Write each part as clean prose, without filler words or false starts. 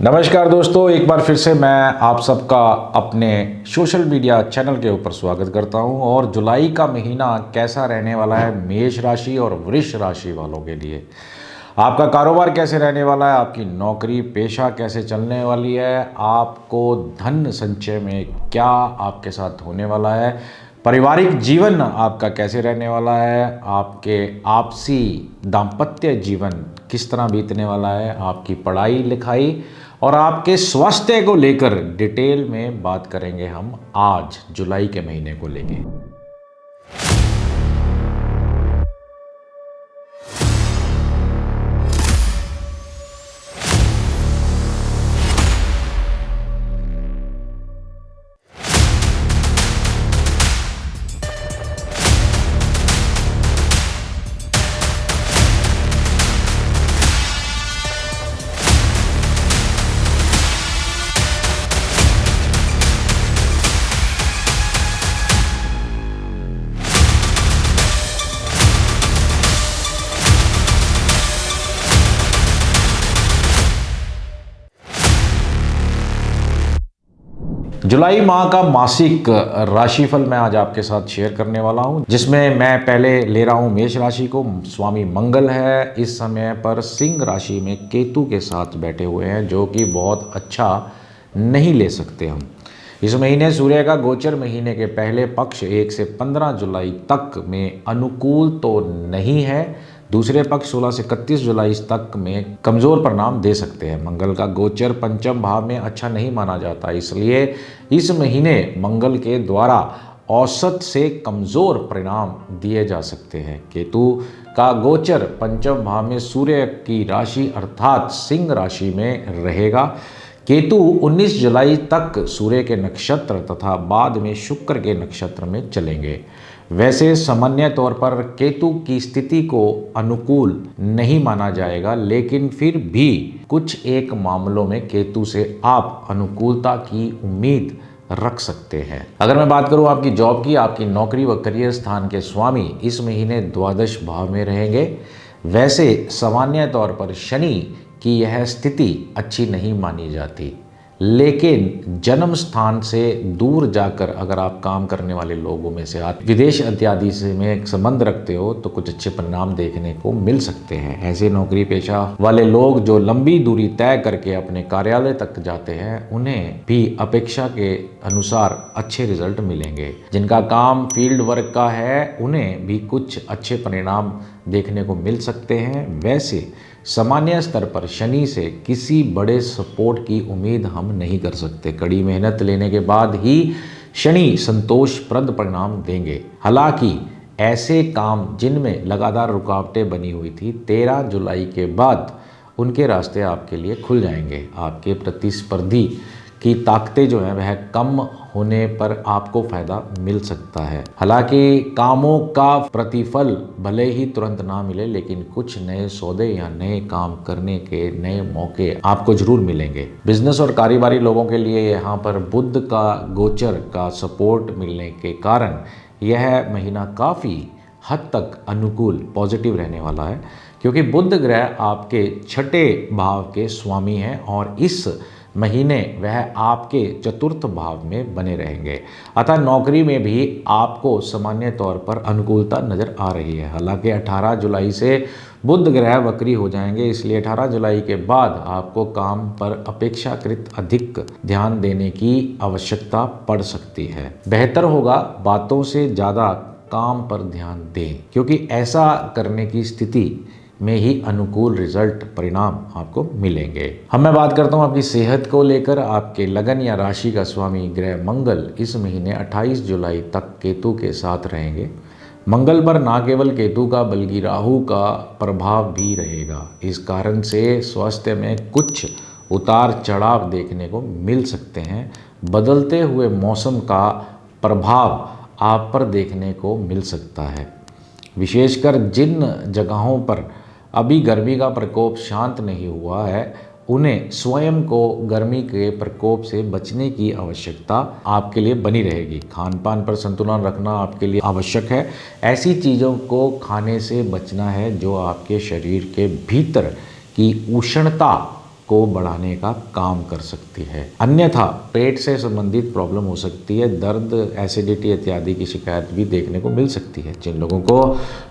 नमस्कार दोस्तों, एक बार फिर से मैं आप सबका अपने सोशल मीडिया चैनल के ऊपर स्वागत करता हूं। और जुलाई का महीना कैसा रहने वाला है मेष राशि और वृष राशि वालों के लिए। आपका कारोबार कैसे रहने वाला है, आपकी नौकरी पेशा कैसे चलने वाली है, आपको धन संचय में क्या आपके साथ होने वाला है, पारिवारिक जीवन आपका कैसे रहने वाला है, आपके आपसी दाम्पत्य जीवन किस तरह बीतने वाला है, आपकी पढ़ाई लिखाई और आपके स्वास्थ्य को लेकर डिटेल में बात करेंगे हम आज जुलाई के महीने को लेके। जुलाई माह का मासिक राशिफल मैं आज आपके साथ शेयर करने वाला हूं, जिसमें मैं पहले ले रहा हूं मेष राशि को। स्वामी मंगल है इस समय पर सिंह राशि में केतु के साथ बैठे हुए हैं, जो कि बहुत अच्छा नहीं ले सकते हम। इस महीने सूर्य का गोचर महीने के पहले पक्ष 1 से 15 जुलाई तक में अनुकूल तो नहीं है, दूसरे पक्ष 16 से 31 जुलाई तक में कमज़ोर परिणाम दे सकते हैं। मंगल का गोचर पंचम भाव में अच्छा नहीं माना जाता, इसलिए इस महीने मंगल के द्वारा औसत से कमज़ोर परिणाम दिए जा सकते हैं। केतु का गोचर पंचम भाव में सूर्य की राशि अर्थात सिंह राशि में रहेगा। केतु 19 जुलाई तक सूर्य के नक्षत्र तथा बाद में शुक्र के नक्षत्र में चलेंगे। वैसे सामान्य तौर पर केतु की स्थिति को अनुकूल नहीं माना जाएगा, लेकिन फिर भी कुछ एक मामलों में केतु से आप अनुकूलता की उम्मीद रख सकते हैं। अगर मैं बात करूं आपकी जॉब की, आपकी नौकरी व करियर स्थान के स्वामी इस महीने द्वादश भाव में रहेंगे। वैसे सामान्य तौर पर शनि की यह स्थिति अच्छी नहीं मानी जाती, लेकिन जन्म स्थान से दूर जाकर अगर आप काम करने वाले लोगों में से आप विदेश इत्यादि से में संबंध रखते हो तो कुछ अच्छे परिणाम देखने को मिल सकते हैं। ऐसे नौकरी पेशा वाले लोग जो लंबी दूरी तय करके अपने कार्यालय तक जाते हैं, उन्हें भी अपेक्षा के अनुसार अच्छे रिजल्ट मिलेंगे। जिनका काम फील्ड वर्क का है, उन्हें भी कुछ अच्छे परिणाम देखने को मिल सकते हैं। वैसे सामान्य स्तर पर शनि से किसी बड़े सपोर्ट की उम्मीद हम नहीं कर सकते। कड़ी मेहनत लेने के बाद ही शनि संतोषप्रद परिणाम देंगे। हालांकि ऐसे काम जिनमें लगातार रुकावटें बनी हुई थी, 13 जुलाई के बाद उनके रास्ते आपके लिए खुल जाएंगे। आपके प्रतिस्पर्धी की ताकतें जो है वह कम होने पर आपको फायदा मिल सकता है। हालांकि कामों का प्रतिफल भले ही तुरंत ना मिले, लेकिन कुछ नए सौदे या नए काम करने के नए मौके आपको जरूर मिलेंगे। बिजनेस और कारोबारी लोगों के लिए यहाँ पर बुध का गोचर का सपोर्ट मिलने के कारण यह महीना काफ़ी हद तक अनुकूल पॉजिटिव रहने वाला है, क्योंकि बुध ग्रह आपके छठे भाव के स्वामी हैं और इस महीने वह आपके चतुर्थ भाव में बने रहेंगे। अतः नौकरी में भी आपको सामान्य तौर पर अनुकूलता नज़र आ रही है। हालांकि 18 जुलाई से बुध ग्रह वक्री हो जाएंगे, इसलिए 18 जुलाई के बाद आपको काम पर अपेक्षाकृत अधिक ध्यान देने की आवश्यकता पड़ सकती है। बेहतर होगा बातों से ज़्यादा काम पर ध्यान दें, क्योंकि ऐसा करने की स्थिति में ही अनुकूल रिजल्ट परिणाम आपको मिलेंगे। मैं बात करता हूँ आपकी सेहत को लेकर। आपके लगन या राशि का स्वामी ग्रह मंगल इस महीने 28 जुलाई तक केतु के साथ रहेंगे। मंगल पर ना केवल केतु का बल्कि राहु का प्रभाव भी रहेगा। इस कारण से स्वास्थ्य में कुछ उतार चढ़ाव देखने को मिल सकते हैं। बदलते हुए मौसम का प्रभाव आप पर देखने को मिल सकता है। विशेषकर जिन जगहों पर अभी गर्मी का प्रकोप शांत नहीं हुआ है, उन्हें स्वयं को गर्मी के प्रकोप से बचने की आवश्यकता आपके लिए बनी रहेगी। खान पान पर संतुलन रखना आपके लिए आवश्यक है। ऐसी चीज़ों को खाने से बचना है जो आपके शरीर के भीतर की उष्णता को बढ़ाने का काम कर सकती है। अन्यथा पेट से संबंधित प्रॉब्लम हो सकती है, दर्द, एसिडिटी इत्यादि की शिकायत भी देखने को मिल सकती है। जिन लोगों को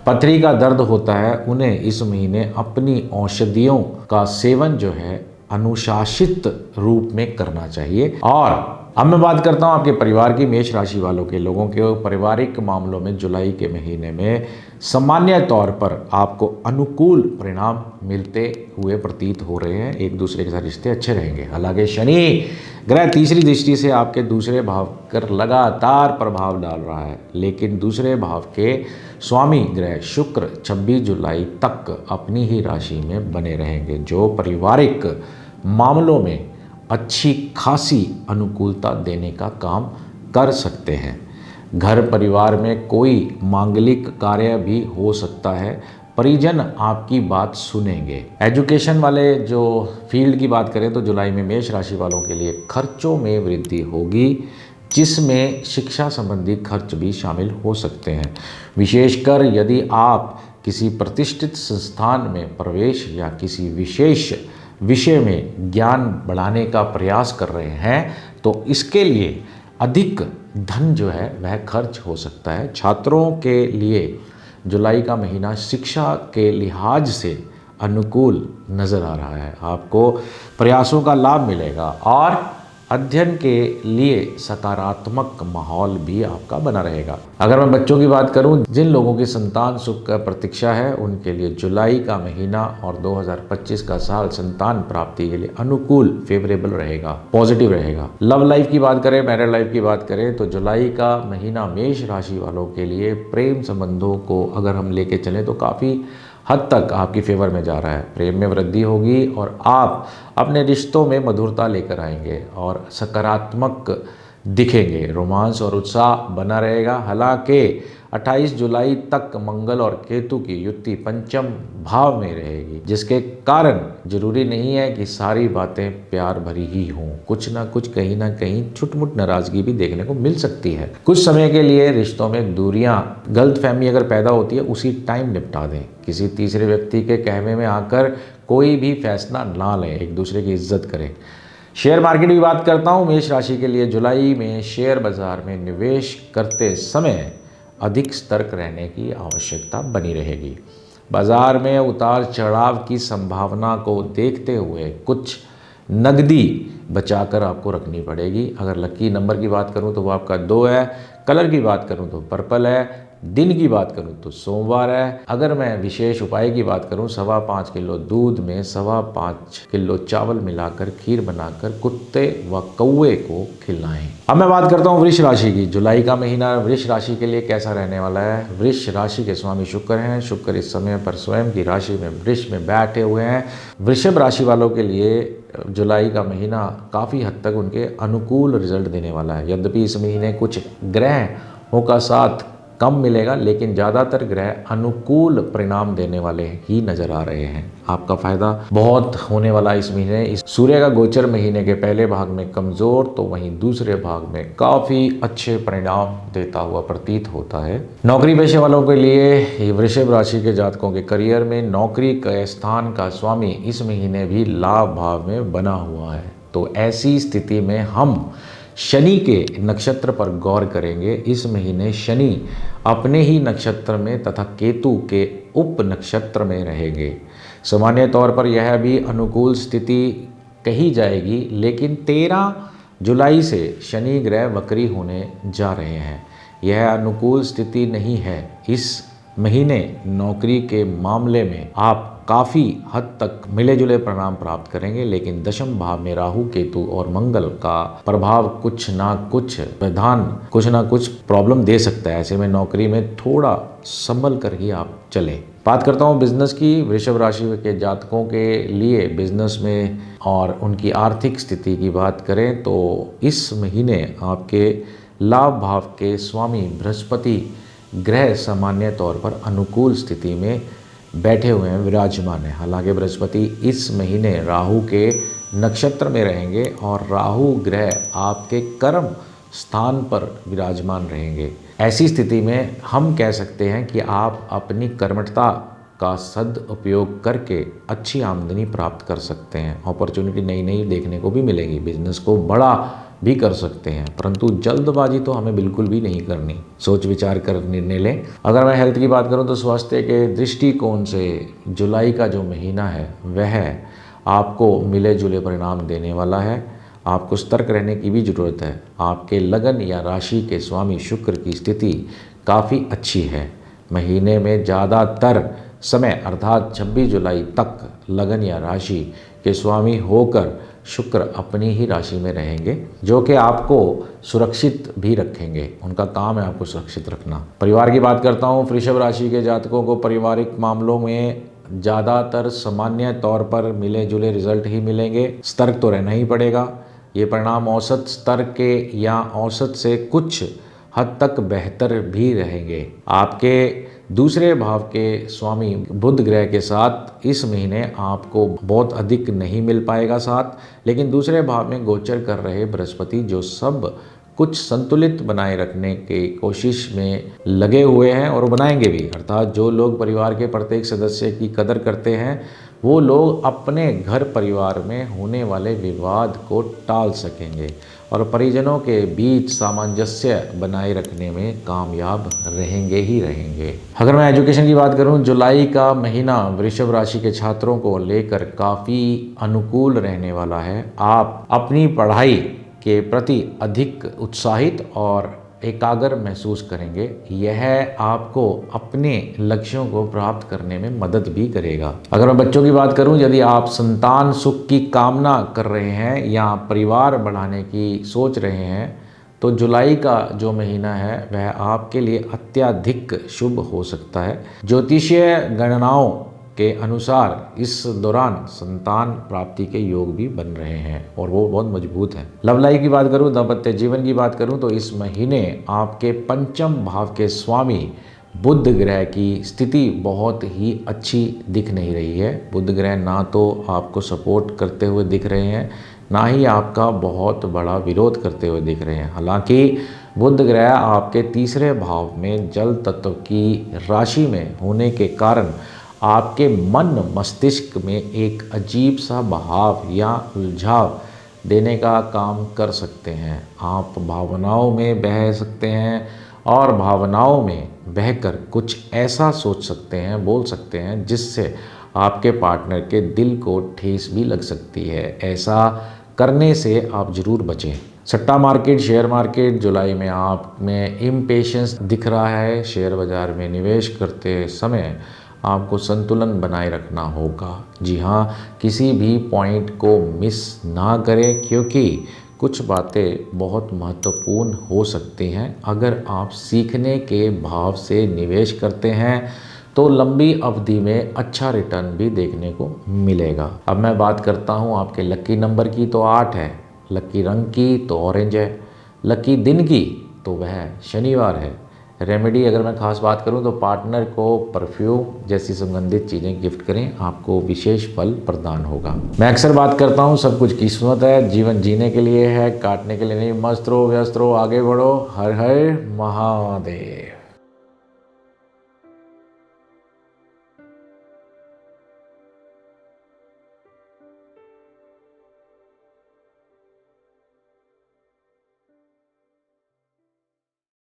पथरी का दर्द होता है उन्हें इस महीने अपनी औषधियों का सेवन जो है अनुशासित रूप में करना चाहिए। और अब मैं बात करता हूं आपके परिवार की, मेष राशि वालों के लोगों के पारिवारिक मामलों में जुलाई के महीने में सामान्य तौर पर आपको अनुकूल परिणाम मिलते हुए प्रतीत हो रहे हैं। एक दूसरे के साथ रिश्ते अच्छे रहेंगे। हालांकि शनि ग्रह तीसरी दृष्टि से आपके दूसरे भाव पर लगातार प्रभाव डाल रहा है, लेकिन दूसरे भाव के स्वामी ग्रह शुक्र 26 जुलाई तक अपनी ही राशि में बने रहेंगे, जो पारिवारिक मामलों में अच्छी खासी अनुकूलता देने का काम कर सकते हैं। घर परिवार में कोई मांगलिक कार्य भी हो सकता है, परिजन आपकी बात सुनेंगे। एजुकेशन वाले जो फील्ड की बात करें तो जुलाई में मेष राशि वालों के लिए खर्चों में वृद्धि होगी, जिसमें शिक्षा संबंधी खर्च भी शामिल हो सकते हैं। विशेषकर यदि आप किसी प्रतिष्ठित संस्थान में प्रवेश या किसी विशेष विषय में ज्ञान बढ़ाने का प्रयास कर रहे हैं तो इसके लिए अधिक धन जो है वह खर्च हो सकता है। छात्रों के लिए जुलाई का महीना शिक्षा के लिहाज से अनुकूल नज़र आ रहा है। आपको प्रयासों का लाभ मिलेगा और अध्ययन के लिए सकारात्मक माहौल भी आपका बना रहेगा। अगर मैं बच्चों की बात करूं, जिन लोगों की संतान सुख का प्रतीक्षा है उनके लिए जुलाई का महीना और 2025 का साल संतान प्राप्ति के लिए अनुकूल, फेवरेबल रहेगा, पॉजिटिव रहेगा। लव लाइफ की बात करें, मैरिड लाइफ की बात करें तो जुलाई का महीना मेष राशि वालों के लिए प्रेम संबंधों को अगर हम लेके चलें तो काफ़ी हद तक आपकी फेवर में जा रहा है। प्रेम में वृद्धि होगी और आप अपने रिश्तों में मधुरता लेकर आएंगे और सकारात्मक दिखेंगे। रोमांस और उत्साह बना रहेगा। हालांकि 28 जुलाई तक मंगल और केतु की युति पंचम भाव में रहेगी, जिसके कारण जरूरी नहीं है कि सारी बातें प्यार भरी ही हों। कुछ ना कुछ, कहीं ना कहीं छुटमुट नाराजगी भी देखने को मिल सकती है। कुछ समय के लिए रिश्तों में दूरियां, गलतफहमी अगर पैदा होती है उसी टाइम निपटा दें। किसी तीसरे व्यक्ति के कहने में आकर कोई भी फैसला ना लें, एक दूसरे की इज्जत करें। शेयर मार्केट की बात करता हूँ, मेष राशि के लिए जुलाई में शेयर बाजार में निवेश करते समय अधिक सतर्क रहने की आवश्यकता बनी रहेगी। बाजार में उतार चढ़ाव की संभावना को देखते हुए कुछ नकदी बचाकर आपको रखनी पड़ेगी। अगर लकी नंबर की बात करूं तो वो आपका 2 है। कलर की बात करूं तो पर्पल है। दिन की बात करूं तो सोमवार है। अगर मैं विशेष उपाय की बात करूं, 5.25 किलो दूध में 5.25 किलो चावल मिलाकर खीर बनाकर कुत्ते व कौवे को खिलाएं। अब मैं बात करता हूं वृष राशि की। जुलाई का महीना वृष राशि के लिए कैसा रहने वाला है। वृष राशि के स्वामी शुक्र हैं। शुक्र इस समय पर स्वयं की राशि में वृष में बैठे हुए हैं। वृषभ राशि वालों के लिए जुलाई का महीना काफ़ी हद तक उनके अनुकूल रिजल्ट देने वाला है। यद्यपि इस महीने कुछ ग्रहों का साथ कम मिलेगा, लेकिन ज़्यादातर ग्रह अनुकूल परिणाम देने वाले ही नजर आ रहे हैं। आपका फायदा बहुत होने वाला इस महीने। इस सूर्य का गोचर महीने के पहले भाग में कमज़ोर तो वहीं दूसरे भाग में काफ़ी अच्छे परिणाम देता हुआ प्रतीत होता है। नौकरी पेशे वालों के लिए वृषभ राशि के जातकों के करियर में नौकरी के स्थान का स्वामी इस महीने भी लाभ भाव में बना हुआ है। तो ऐसी स्थिति में हम शनि के नक्षत्र पर गौर करेंगे। इस महीने शनि अपने ही नक्षत्र में तथा केतु के उप नक्षत्र में रहेंगे। सामान्य तौर पर यह भी अनुकूल स्थिति कही जाएगी, लेकिन 13 जुलाई से शनि ग्रह वक्री होने जा रहे हैं। यह अनुकूल स्थिति नहीं है। इस महीने नौकरी के मामले में आप काफ़ी हद तक मिले जुले परिणाम प्राप्त करेंगे, लेकिन दशम भाव में राहु, केतु और मंगल का प्रभाव कुछ ना कुछ प्रॉब्लम दे सकता है। ऐसे में नौकरी में थोड़ा संभल कर ही आप चलें। बात करता हूँ बिजनेस की। वृषभ राशि के जातकों के लिए बिजनेस में और उनकी आर्थिक स्थिति की बात करें तो इस महीने आपके लाभ भाव के स्वामी बृहस्पति ग्रह सामान्य तौर पर अनुकूल स्थिति में बैठे हुए हैं, विराजमान है। हालांकि बृहस्पति इस महीने राहु के नक्षत्र में रहेंगे और राहु ग्रह आपके कर्म स्थान पर विराजमान रहेंगे। ऐसी स्थिति में हम कह सकते हैं कि आप अपनी कर्मठता का सदुपयोग करके अच्छी आमदनी प्राप्त कर सकते हैं। अपॉर्चुनिटी नई नई देखने को भी मिलेगी, बिजनेस को बड़ा भी कर सकते हैं, परंतु जल्दबाजी तो हमें बिल्कुल भी नहीं करनी, सोच विचार कर निर्णय लें। अगर मैं हेल्थ की बात करूं तो स्वास्थ्य के दृष्टिकोण से जुलाई का जो महीना है वह आपको मिले जुले परिणाम देने वाला है। आपको सतर्क रहने की भी ज़रूरत है। आपके लगन या राशि के स्वामी शुक्र की स्थिति काफ़ी अच्छी है। महीने में ज़्यादातर समय अर्थात 26 जुलाई तक लगन या राशि के स्वामी होकर शुक्र अपनी ही राशि में रहेंगे, जो कि आपको सुरक्षित भी रखेंगे। उनका काम है आपको सुरक्षित रखना। परिवार की बात करता हूँ, वृषभ राशि के जातकों को पारिवारिक मामलों में ज़्यादातर सामान्य तौर पर मिले जुले रिजल्ट ही मिलेंगे। सतर्क तो रहना ही पड़ेगा। ये परिणाम औसत स्तर के या औसत से कुछ हद तक बेहतर भी रहेंगे। आपके दूसरे भाव के स्वामी बुध ग्रह के साथ इस महीने आपको बहुत अधिक नहीं मिल पाएगा साथ, लेकिन दूसरे भाव में गोचर कर रहे बृहस्पति जो सब कुछ संतुलित बनाए रखने की कोशिश में लगे हुए हैं और बनाएंगे भी। अर्थात जो लोग परिवार के प्रत्येक सदस्य की कदर करते हैं वो लोग अपने घर परिवार में होने वाले विवाद को टाल सकेंगे और परिजनों के बीच सामंजस्य बनाए रखने में कामयाब रहेंगे ही रहेंगे। अगर मैं एजुकेशन की बात करूं, जुलाई का महीना वृषभ राशि के छात्रों को लेकर काफ़ी अनुकूल रहने वाला है। आप अपनी पढ़ाई के प्रति अधिक उत्साहित और एकाग्र महसूस करेंगे। यह आपको अपने लक्ष्यों को प्राप्त करने में मदद भी करेगा। अगर मैं बच्चों की बात करूं, यदि आप संतान सुख की कामना कर रहे हैं या परिवार बढ़ाने की सोच रहे हैं तो जुलाई का जो महीना है वह आपके लिए अत्यधिक शुभ हो सकता है। ज्योतिषीय गणनाओं के अनुसार इस दौरान संतान प्राप्ति के योग भी बन रहे हैं और वो बहुत मजबूत हैं। लव लाइफ की बात करूं, दाम्पत्य जीवन की बात करूं तो इस महीने आपके पंचम भाव के स्वामी बुध ग्रह की स्थिति बहुत ही अच्छी दिख नहीं रही है। बुध ग्रह ना तो आपको सपोर्ट करते हुए दिख रहे हैं, ना ही आपका बहुत बड़ा विरोध करते हुए दिख रहे हैं। हालांकि बुध ग्रह आपके तीसरे भाव में जल तत्व की राशि में होने के कारण आपके मन मस्तिष्क में एक अजीब सा भाव या उलझाव देने का काम कर सकते हैं। आप भावनाओं में बह सकते हैं और भावनाओं में बहकर कुछ ऐसा सोच सकते हैं, बोल सकते हैं जिससे आपके पार्टनर के दिल को ठेस भी लग सकती है। ऐसा करने से आप जरूर बचें। सट्टा मार्केट, शेयर मार्केट, जुलाई में आप में इम्पेशेंस दिख रहा है। शेयर बाजार में निवेश करते समय आपको संतुलन बनाए रखना होगा। जी हाँ, किसी भी पॉइंट को मिस ना करें क्योंकि कुछ बातें बहुत महत्वपूर्ण हो सकती हैं। अगर आप सीखने के भाव से निवेश करते हैं तो लंबी अवधि में अच्छा रिटर्न भी देखने को मिलेगा। अब मैं बात करता हूँ आपके लकी नंबर की तो 8 है, लकी रंग की तो ऑरेंज है, लकी दिन की तो वह शनिवार है। रेमेडी अगर मैं खास बात करूं तो पार्टनर को परफ्यूम जैसी सुगंधित चीज़ें गिफ्ट करें, आपको विशेष फल प्रदान होगा। मैं अक्सर बात करता हूं सब कुछ किस्मत है, जीवन जीने के लिए है, काटने के लिए नहीं। मस्त रहो, व्यस्त रहो, आगे बढ़ो। हर हर महादेव।